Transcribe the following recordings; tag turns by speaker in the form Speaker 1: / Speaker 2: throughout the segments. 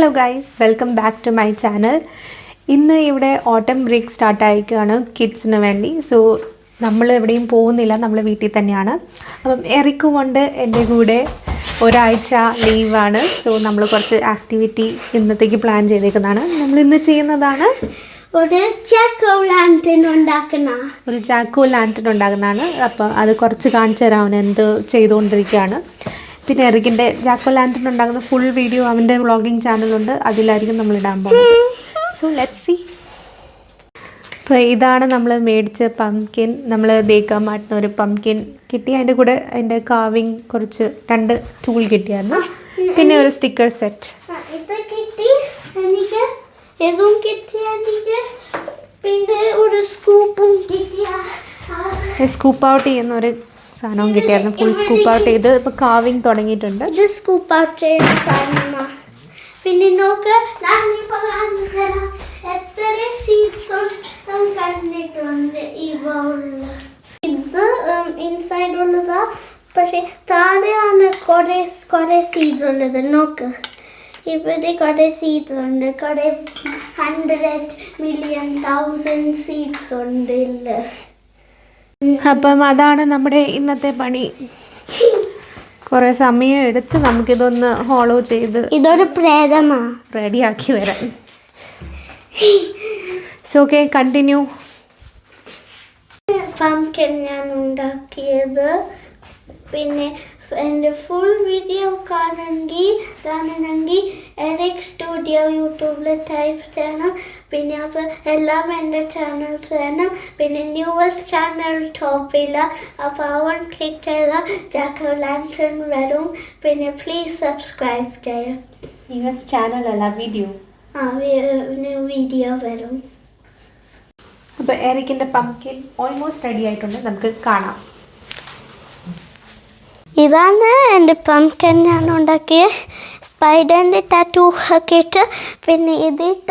Speaker 1: Hello guys, welcome back to my channel. ഇന്ന് ഇവിടെ ഓട്ടം ബ്രേക്ക് സ്റ്റാർട്ട് ആയിരിക്കുകയാണ് കിഡ്സിന് വേണ്ടി. സോ നമ്മൾ എവിടെയും പോകുന്നില്ല, നമ്മൾ വീട്ടിൽ തന്നെയാണ്. അപ്പം എറിക്കും കൊണ്ട് എൻ്റെ കൂടെ ഒരാഴ്ച ലീവാണ്. സോ നമ്മൾ കുറച്ച് ആക്ടിവിറ്റി ഇന്നത്തേക്ക് പ്ലാൻ ചെയ്തേക്കുന്നതാണ്. നമ്മൾ ഇന്ന് ചെയ്യുന്നതാണ്
Speaker 2: ഒരു ജാക്കോ ലാന്റേൺ
Speaker 1: ഉണ്ടാക്കുന്നതാണ്. അപ്പം അത് കുറച്ച് കാണിച്ചു തരാം, അവൻ എന്ത് ചെയ്തുകൊണ്ടിരിക്കുകയാണ്. പിന്നെ എറിക്കിൻ്റെ ജാക്കോ ലാന്റേൺ ഉണ്ടാകുന്ന ഫുൾ വീഡിയോ അവൻ്റെ വ്ളോഗിങ് ചാനലുണ്ട്, അതിലായിരിക്കും നമ്മൾ ഇടാൻ പോകുന്നത്. So let's see. അപ്പോൾ ഇതാണ് നമ്മൾ മേടിച്ച പംകിൻ. നമ്മൾ ദേക്കാൻ മാറ്റുന്ന ഒരു പംകിൻ കിട്ടി. അതിൻ്റെ കൂടെ അതിൻ്റെ കാവിങ് കുറച്ച് 2 ടൂൾ കിട്ടിയായിരുന്നു. പിന്നെ ഒരു സ്റ്റിക്കർ സെറ്റ്
Speaker 2: ഇത് കിട്ടി എനിക്ക്. ഇതും കിട്ടി എനിക്ക്. പിന്നെ ഒരു സ്കൂപ്പും കിട്ടിയ
Speaker 1: സ്കൂപ്പ് ഔട്ട് ചെയ്യുന്ന ഒരു സാധനവും കിട്ടിയായിരുന്നു. ഫുൾ സ്കൂപ്പ് ഔട്ട് ചെയ്ത് ഇപ്പോൾ കാവിങ് തുടങ്ങിയിട്ടുണ്ട്.
Speaker 2: ഇത് സ്കൂപ്പ് ഔട്ട് ചെയ്യുന്ന സാധനമാണ്. പിന്നെ നോക്ക്, ഞാനിപ്പോൾ കാണിച്ചുതരാം എത്ര സീഡ്സ് കണ്ടിട്ടുണ്ട് ഈ ബൗളിൽ. ഇത് ഇൻസൈഡ് ഉള്ളതാ, പക്ഷെ താഴെയാണ് കുറേ സീഡ്സ് ഉള്ളത്. നോക്ക്, ഇവിടെ കുറേ സീഡ്സ് ഉണ്ട്. കുറേ 100,000,000 സീഡ്സ് ഉണ്ട് ഇല്ല.
Speaker 1: അപ്പം അതാണ് നമ്മുടെ ഇന്നത്തെ പണി. കുറേ സമയം എടുത്ത് നമുക്കിതൊന്ന് ഫോളോ ചെയ്ത്
Speaker 2: ഇതൊരു പ്രേതമാണ്
Speaker 1: റെഡിയാക്കി വരാൻ. So okay, continue.
Speaker 2: പംകിൻ ഞാൻ ഉണ്ടാക്കിയത്. പിന്നെ എൻ്റെ ഫുൾ വീഡിയോ കാണണമെങ്കിൽ എറിക് സ്റ്റുഡിയോ യൂട്യൂബിൽ ടൈപ്പ് ചെയ്യണം. പിന്നെ അപ്പോൾ എല്ലാം എൻ്റെ ചാനൽസ് വേണം. പിന്നെ ന്യൂവസ്റ്റ് ചാനൽ ടോപ്പില്ല, അപ്പോൾ അവൻ ക്ലിക്ക് ചെയ്താൽ ജാക്കോ ലാന്റേൺ വരും. പിന്നെ പ്ലീസ് സബ്സ്ക്രൈബ് ചെയ്യാം.
Speaker 1: ന്യൂവസ്റ്റ് ചാനൽ അല്ല, വീഡിയോ.
Speaker 2: വീഡിയോ വരും.
Speaker 1: അപ്പോൾ എറിക്കിൻ്റെ പംകിൻ ഓൾമോസ്റ്റ് റെഡി ആയിട്ടുണ്ട്, നമുക്ക് കാണാം.
Speaker 2: ഇതാണ് എൻ്റെ പംകിൻ ഞാൻ ഉണ്ടാക്കിയ സ്പൈഡറിൻ്റെ ടാറ്റൂ ഒക്കെ ഇട്ട്. പിന്നെ ഇതിട്ട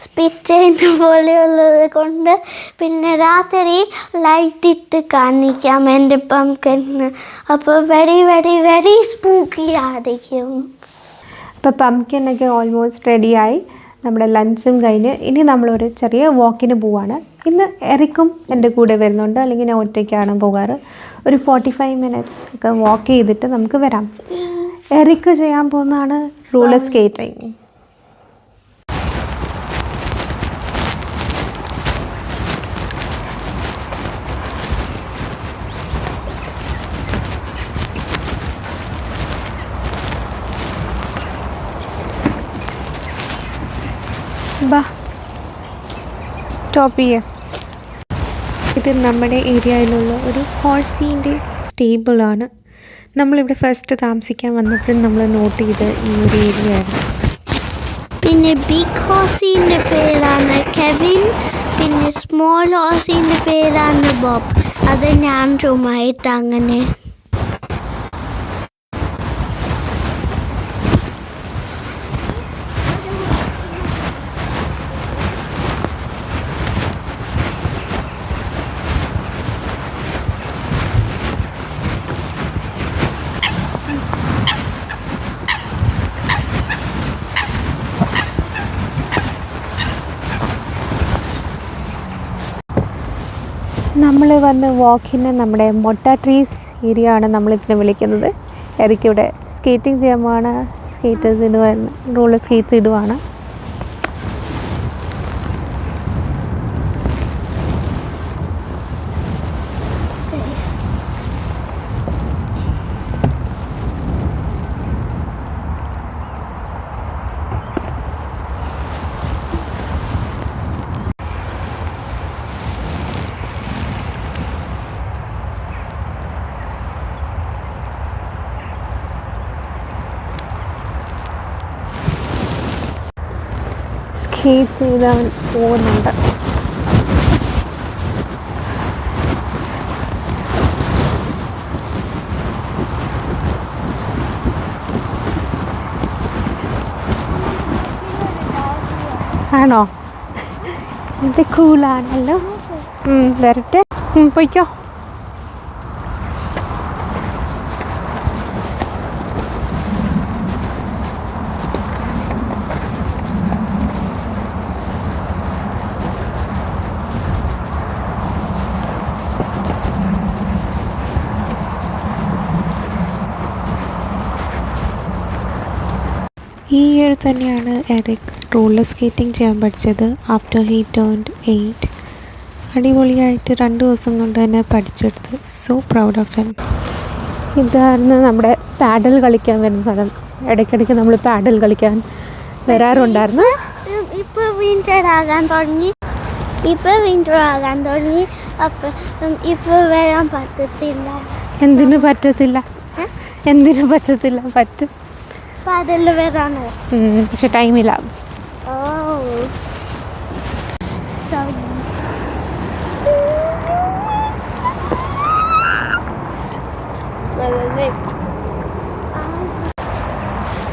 Speaker 2: സ്പിറ്റ് പോലെയുള്ളത് കൊണ്ട് പിന്നെ രാത്രി ലൈറ്റ് ഇട്ട് കാണിക്കാം എൻ്റെ പംകിന്. അപ്പോൾ വെരി വെരി വെരി സ്പൂക്കി ആയിരിക്കും.
Speaker 1: അപ്പോൾ പംകിനൊക്കെ ഓൾമോസ്റ്റ് റെഡിയായി. നമ്മുടെ ലഞ്ചും കഴിഞ്ഞ് ഇനി നമ്മളൊരു ചെറിയ വാക്കിന് പോവാണ്. ഇന്ന് എറിക്കും എൻ്റെ കൂടെ വരുന്നുണ്ട്, അല്ലെങ്കിൽ ഞാൻ ഒറ്റയ്ക്കാണ് പോകാറ്. ഒരു 45 മിനിറ്റ്സ് ഒക്കെ വാക്ക് ചെയ്തിട്ട് നമുക്ക് വരാം. എറിക്ക് ചെയ്യാൻ പോകുന്നതാണ് റോളർ സ്കേറ്റിംഗ്. സ്റ്റോപ്പ് ചെയ്യാം. ഇത് നമ്മുടെ ഏരിയയിലുള്ള ഒരു ഹോഴ്സിൻ്റെ സ്റ്റേബിളാണ്. നമ്മളിവിടെ ഫസ്റ്റ് താമസിക്കാൻ വന്നപ്പോഴും നമ്മൾ നോട്ട് ചെയ്ത് ഈ ഒരു ഏരിയയാണ്.
Speaker 2: പിന്നെ ബിഗ് ഹോഴ്സിൻ്റെ പേരാണ് കെവിൻ. പിന്നെ സ്മോൾ ഹോഴ്സിൻ്റെ പേരാണ് ബോബ്. അത് ഞാൻ ചുമ്മായിട്ട് അങ്ങനെ.
Speaker 1: നമ്മൾ വന്ന് വാക്കിന് നമ്മുടെ മൊട്ട ട്രീസ് ഏരിയ ആണ് നമ്മളിതിനെ വിളിക്കുന്നത്. എറിക്ക് ഇവിടെ സ്കേറ്റിംഗ് ചെയ്യുമ്പോഴാണ് സ്കേറ്റേഴ്സ് ഇടുവാണ്, റോളർ സ്കേറ്റ്സ് ഇടുവാണ്. സ്കേറ്റ് ചെയ്ത് അവൻ പോകുന്നുണ്ട്. ആണോ? ഇത് കൂളാണല്ലോ. വരട്ടെ, പോയിക്കോ. ഇയർ തന്നെയാണ് എറിക് റോളർ സ്കേറ്റിംഗ് ചെയ്യാൻ പഠിച്ചത്. ആഫ്റ്റർ ഹി ടേൺഡ് 8 അടിപൊളിയായിട്ട് 2 ദിവസം കൊണ്ട് തന്നെ പഠിച്ചെടുത്ത്. So proud of him. ഇതായിരുന്നു നമ്മുടെ പാഡൽ കളിക്കാൻ വരുന്ന സ്ഥലം. ഇടയ്ക്കിടയ്ക്ക് നമ്മൾ പാഡൽ കളിക്കാൻ വരാറുണ്ടായിരുന്നു.
Speaker 2: ഇപ്പോൾ വിൻ്റർ ആകാൻ തുടങ്ങി. അപ്പം ഇപ്പോൾ വരാൻ പറ്റത്തില്ല.
Speaker 1: എന്തിനു പറ്റത്തില്ല? പറ്റും.
Speaker 2: പാഡൽ വരാനോ?
Speaker 1: പക്ഷെ ടൈമില്ല.
Speaker 2: Oh sorry.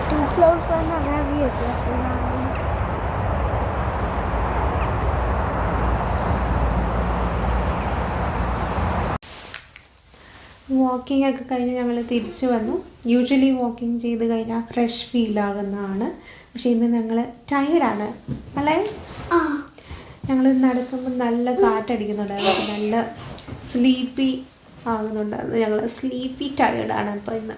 Speaker 2: Too close and not have you guess around.
Speaker 1: Walking ഒക്കെ കഴിഞ്ഞ് ഞങ്ങൾ തിരിച്ചു വന്നു. യൂഷ്വലി വാക്കിംഗ് ചെയ്ത് കഴിഞ്ഞാൽ ഫ്രഷ് ഫീൽ ആകുന്നതാണ്. പക്ഷേ ഇന്ന് ഞങ്ങൾ ടയേർഡാണ് അല്ലേ? ഞങ്ങൾ നടക്കുമ്പോൾ നല്ല കാറ്റടിക്കുന്നുണ്ടായിരുന്നു. നല്ല സ്ലീപ്പി ആകുന്നുണ്ടായിരുന്നു. ഞങ്ങൾ സ്ലീപ്പി ടയേർഡാണ് അപ്പോൾ ഇന്ന്.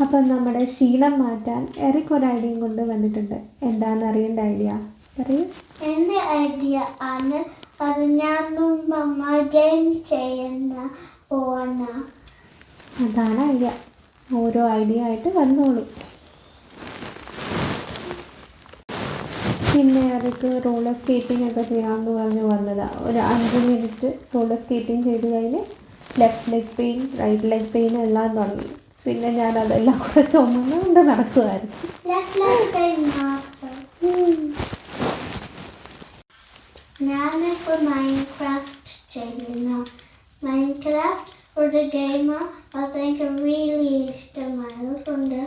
Speaker 1: അപ്പം നമ്മുടെ ക്ഷീണം മാറ്റാൻ എറിക് ഒരു ഐഡിയയും കൊണ്ട് വന്നിട്ടുണ്ട്. എന്താണെന്ന് അറിയേണ്ട ഐഡിയ പറയൂ.
Speaker 2: എൻ്റെ ഐഡിയ ആണ് അത് ഞാനും മമ്മ ഗെയിം ചെയ്യുന്ന പോവാണ്.
Speaker 1: അതാണ് ഐഡിയ. ഓരോ ഐഡിയ ആയിട്ട് വന്നോളൂ. പിന്നെ അതൊക്കെ റോളർ സ്കേറ്റിംഗ് ഒക്കെ ചെയ്യാമെന്ന് പറഞ്ഞ് വന്നതാണ്. ഒരു 5 മിനിറ്റ് റോളർ സ്കേറ്റിംഗ് ചെയ്ത് കഴിഞ്ഞ് left leg pain, right leg pain എല്ലാം തുടങ്ങി. പിന്നെ ഞാൻ അതെല്ലാം കൂടെ ചുമന്നുകൊണ്ട് നടക്കുമായിരുന്നു.
Speaker 2: ഞാനിപ്പോൾ മൈൻക്രാഫ്റ്റ് ചെയ്യുന്നു. മൈൻക്രാഫ്റ്റ് ഒരു ഗെയിമാണ്. അതെനിക്ക് റിയലി ഇഷ്ടമായതുകൊണ്ട്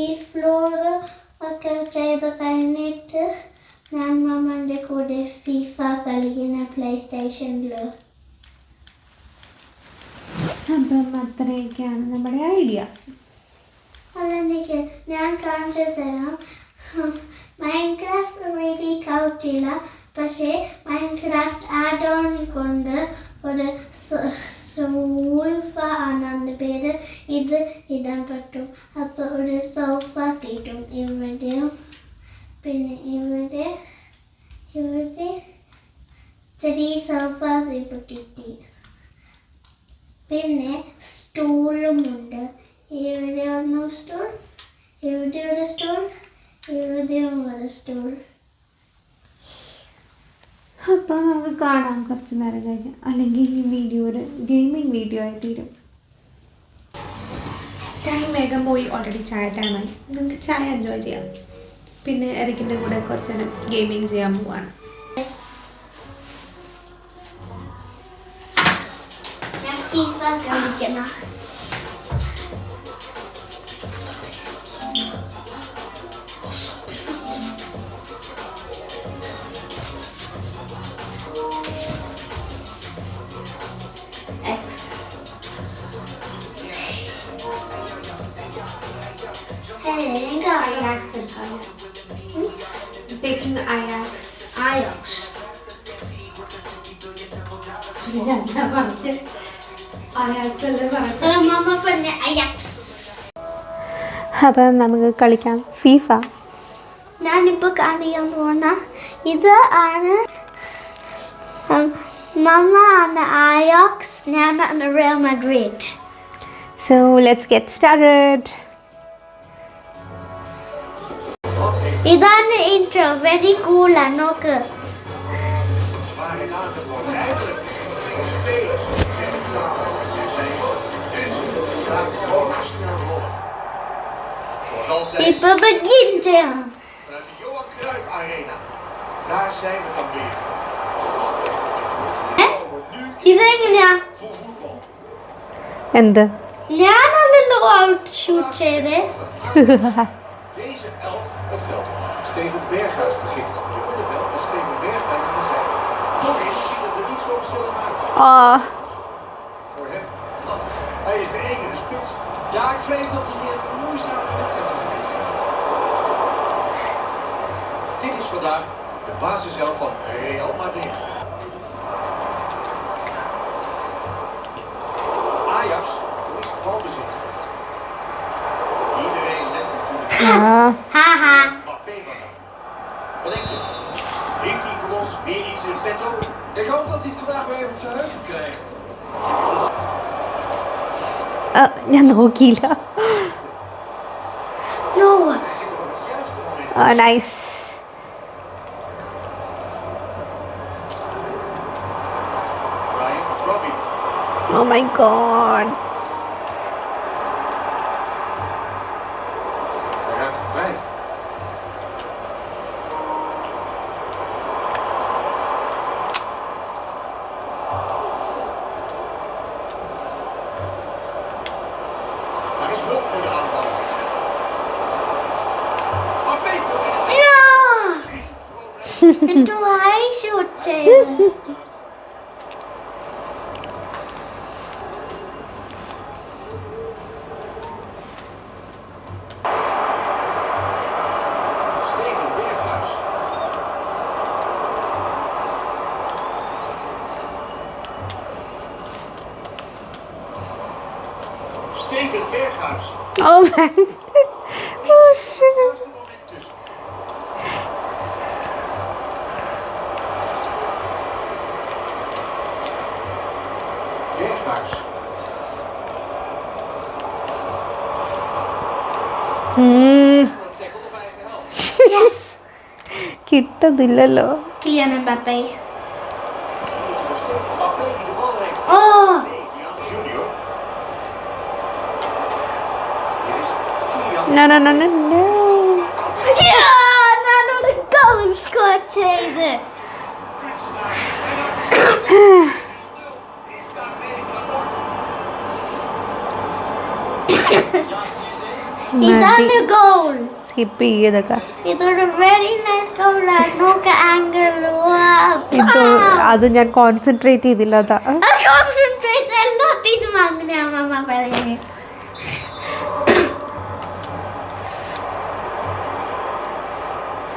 Speaker 2: ഈ ഫ്ലോർ ഒക്കെ ചെയ്ത് കഴിഞ്ഞിട്ട് ഞാൻ മമ്മൻ്റെ കൂടെ ഫിഫ കളിക്കുന്ന പ്ലേ സ്റ്റേഷനിൽ.
Speaker 1: അപ്പം അത്രയൊക്കെയാണ് നമ്മുടെ ഐഡിയ.
Speaker 2: അതെനിക്ക് ഞാൻ കാണിച്ചു തരാം. മൈൻക്രാഫ്റ്റ് റിയലി കൗട്ടില്ല. പക്ഷേ മൈൻക്രാഫ്റ്റ് ആഡ് ഓൺ കൊണ്ട് ഒരു സോഫ ആണ് അതിൻ്റെ പേര്. ഇത് ഇടാൻ പറ്റും. അപ്പോൾ ഒരു സോഫ കിട്ടും ഇവിടെയും. പിന്നെ ഇവിടെ 3 സോഫാസ് ഇപ്പോൾ കിട്ടി. പിന്നെ സ്റ്റൂളുമുണ്ട്. ഇവിടെ ഒരു സ്റ്റൂൾ, ഇവിടെ ഒരു സ്റ്റൂൾ, ഇവിടെയും ഒരു സ്റ്റൂൾ.
Speaker 1: അപ്പോൾ നമുക്ക് കാണാം കുറച്ച് നേരം കഴിഞ്ഞ്. അല്ലെങ്കിൽ ഈ വീഡിയോ ഒരു ഗെയിമിംഗ് വീഡിയോ ആയി തീരും. ടൈം വേഗം പോയി. ഓൾറെഡി ചായ ടൈമായി. നമുക്ക് ചായ എൻജോയ് ചെയ്യാം. പിന്നെ എറിക്കിൻ്റെ കൂടെ കുറച്ച് നേരം ഗെയിമിങ് ചെയ്യാൻ പോവാണ്.
Speaker 2: ഞാൻ ഫിഫ കളിക്കണം.
Speaker 1: Taking Ajax.
Speaker 2: മമ്മ പറഞ്ഞ അയാക്സ്.
Speaker 1: അപ്പം നമുക്ക് കളിക്കാം ഫിഫ.
Speaker 2: ഞാനിപ്പോൾ കാണിക്കാൻ പോകുന്ന ഇത് ആണ്. മമ്മ ആണ് അയാക്സ്, ഞാനാണ് real Madrid.
Speaker 1: So let's get started.
Speaker 2: ഇതാണ് ഇൻട്രോ. വെരി കൂളാണ്. നോക്ക്. ഇപ്പൊ begin ചെയ്യാം. ഇതെങ്ങനെയാ?
Speaker 1: എന്ത്?
Speaker 2: ഞാനല്ലല്ലോ ഔട്ട് ഷൂട്ട് ചെയ്തേ.
Speaker 3: Deze 11 het veld. Steven Berghuis begint. Op het middenveld is Steven Berghuis aan de zijde. Voorin ziet het er niet zo gezellig uit. Voor hem dat. Hij is de enige spits. Ja, ik vrees dat hij een moeizame wedstrijd tegemoet gaat. Dit is vandaag de basiself van Real Madrid. Ajax verliest balbezit. Iedereen let natuurlijk
Speaker 2: Haha.
Speaker 3: Wat denk je? Heeft hij voor ons weer iets in petto? Ik hoop dat hij het vandaag weer even op zijn heupen krijgt.
Speaker 1: ഞാൻ നോക്കിയില്ല.
Speaker 2: No.
Speaker 3: Hij zit er op het juiste moment.
Speaker 1: Nice.
Speaker 3: Ryan, Robbie.
Speaker 1: Oh my God.
Speaker 3: Hij raakt hem kwijt. Er is hulp voor de aanvaller. Mbappé probeert het.
Speaker 2: Ja. En toen hij shoot tegen.
Speaker 3: Steven Berghuis. Steven Berghuis.
Speaker 1: Oh man. Oh shit.
Speaker 3: Juiste moment tussen. Berghuis. Voor een tackle op eigen helft.
Speaker 2: Yes.
Speaker 1: കിട്ടുന്നില്ലല്ലോ.
Speaker 2: Kylian Mbappé.
Speaker 3: Hier is een stuk. Mbappé die de bal heeft.
Speaker 2: Oh.
Speaker 3: Nee, Junior. Hier is Kylian.
Speaker 1: No no no no no.
Speaker 2: Ja, nou nog een goal scoort tegen. ഇതാണ് goal.
Speaker 1: Skip ചെയ്തൊക്കെ.
Speaker 2: ഇതൊരു very nice goal ആണ്. നോക്ക് angle.
Speaker 1: ഇത് അത് ഞാൻ concentrate ചെയ്തില്ല അതാ.
Speaker 2: Concentrate എല്ലാത്തിനും അങ്ങനെയാണ് അമ്മ പറയുന്നത്.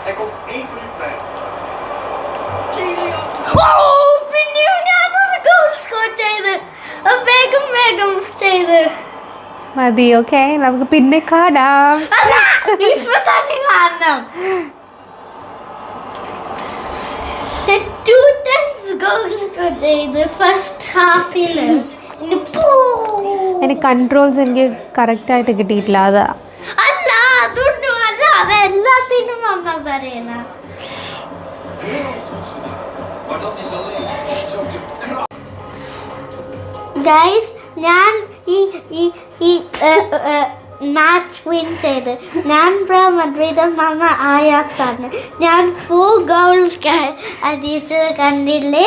Speaker 3: Er komt 1 minuut bij. Kylian.
Speaker 2: Oh, പിന്നെ ഞാനൊരു goal score ചെയ്ത്. വേഗം ചെയ്ത്.
Speaker 1: മതി. ഓക്കെ, നമുക്ക് പിന്നെ കാണാം.
Speaker 2: അല്ല, ഇപ്പൊ തന്നെ കാണണം. Two times goal score ചെയ്ത് ഫസ്റ്റ് ഹാഫില്.
Speaker 1: അതിന് കൺട്രോൾസ് എനിക്ക് കറക്റ്റായിട്ട് കിട്ടിയിട്ടില്ല അതാ.
Speaker 2: അല്ല, അതൊന്നും അല്ല, അത് എല്ലാത്തിനും അമ്മ പറയണ.
Speaker 3: Heel goed gedaan. Maar dat is alleen zo te krap.
Speaker 2: Guys, ഞാൻ ഈ മാച്ച് വിൻ ചെയ്ത്. ഞാൻ മദ്രിദും മമ്മ ആയാക്സ് ആണ്. ഞാൻ 4 goals അടിച്ച് കണ്ടില്ലേ.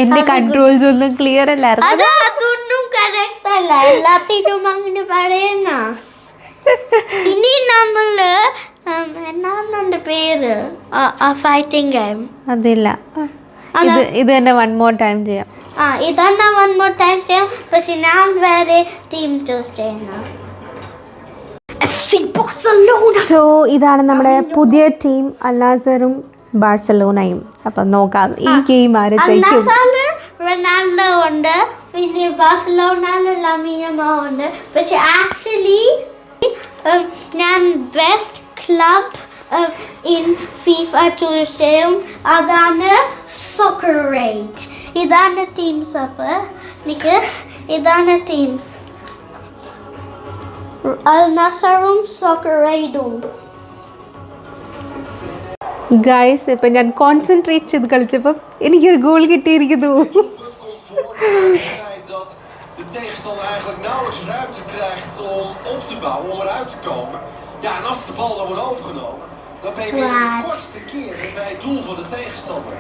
Speaker 1: എന്റെ കൺട്രോൾസ് ഒന്നും ക്ലിയർ അല്ലായിരുന്നു.
Speaker 2: അതൊന്നും കറക്റ്റ് അല്ല, എല്ലാത്തിനും അങ്ങനെ പറയണ. ഇനി നമ്മള് എന്നാണ് പേര് ഫൈറ്റിംഗ് ഗെയിം
Speaker 1: അതില്ല. ഇത് തന്നെ 1 more time ചെയ്യാം.
Speaker 2: ഇതന്നെ 1 more time ചെയ്യാം. പക്ഷെ ഞാൻ വേറെ ടീം ചൂസ് ചെയ്യണം. FC Barcelona.
Speaker 1: സോ ഇതാണ് നമ്മുടെ പുതിയ ടീം, അൽ-നാസറും ബാഴ്സലോണയും. അപ്പം നോക്കാം ഈ ഗെയിം ആര് ജയിക്കും.
Speaker 2: റൊണാൾഡോ ഉണ്ട്, പിന്നെ ബാഴ്സലോണയില് ലാമിൻ യമാൽ ഉണ്ട്. പക്ഷെ ആക്ച്വലി ഞാൻ best club in FIFA choose ചെയ്യും. അതാണ് സോക്കറേറ്റ്. ഇതാണ് ടീംസ്. അപ്പൊ എനിക്ക് ഇതാണ് ടീംസ്. അൽ-നാസറും സോക്കറേറ്റും.
Speaker 1: ഗൈസ്, ഇപ്പം ഞാൻ കോൺസെൻട്രേറ്റ് ചെയ്ത് കളിച്ചപ്പം എനിക്കൊരു ഗോൾ കിട്ടിയിരിക്കുന്നു.
Speaker 3: Het komt voor het feit dat de tegenstander eigenlijk nauwelijks ruimte krijgt om op te bouwen, om eruit te komen. Ja, en als de bal dan wordt overgenomen, dan ben je weer de kortste keer bij het doel van de tegenstander.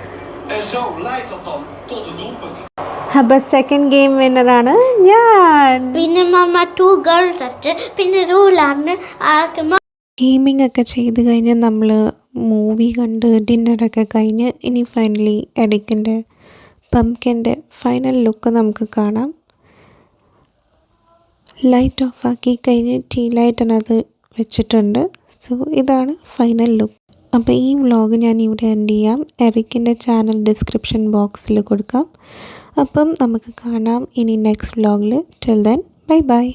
Speaker 3: En zo leidt dat dan tot het doelpunt.
Speaker 1: അപ്പം second game വിന്നറാണ് ഞാൻ.
Speaker 2: പിന്നെ മമ്മ 2 goals അടിച്ച്. പിന്നെ റൂളാണ്
Speaker 1: gaming ഒക്കെ ചെയ്ത് കഴിഞ്ഞ് നമ്മൾ movie കണ്ട് ഡിന്നറൊക്കെ കഴിഞ്ഞ് ഇനി ഫൈനലി എറിക്കിൻ്റെ പംകിൻ്റെ ഫൈനൽ ലുക്ക് നമുക്ക് കാണാം. ലൈറ്റ് ഓഫ് ആക്കി കഴിഞ്ഞ് ടീ ലൈറ്റിനത് വെച്ചിട്ടുണ്ട്. സോ ഇതാണ് ഫൈനൽ ലുക്ക്. അപ്പോൾ ഈ വ്ളോഗ് ഞാൻ ഇവിടെ എൻഡ് ചെയ്യാം. എറിക്കിൻ്റെ ചാനൽ ഡിസ്ക്രിപ്ഷൻ ബോക്സിൽ കൊടുക്കാം. അപ്പം നമുക്ക് കാണാം ഇനി നെക്സ്റ്റ് വ്ളോഗിൽ. Till then, bye by.